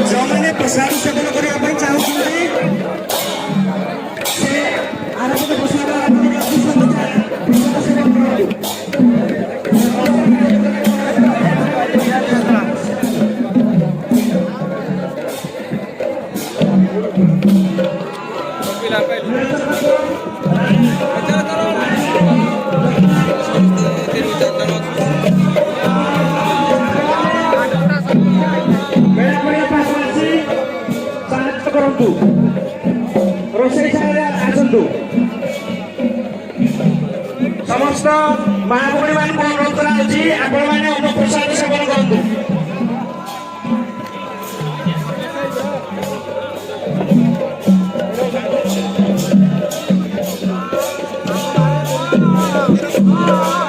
ଯେଉଁମାନେ ପ୍ରସାଦ ସେବନ କରିବା ପାଇଁ ଚାହୁଁଛନ୍ତି ସେ ଆରମ୍ଭ ପ୍ରସାଦ ସେବନ କରନ୍ତୁ। ରୋଷେଇ ଶାଳରେ ଆସନ୍ତୁ। ସମସ୍ତ ମା ଭଉଣୀ ମାନଙ୍କୁ ଅନୁରୋଧ କରାଯାଉଛି ଆପଣମାନେ ଅନ୍ନପ୍ରସାଦ ସେବନ କରନ୍ତୁ। Oh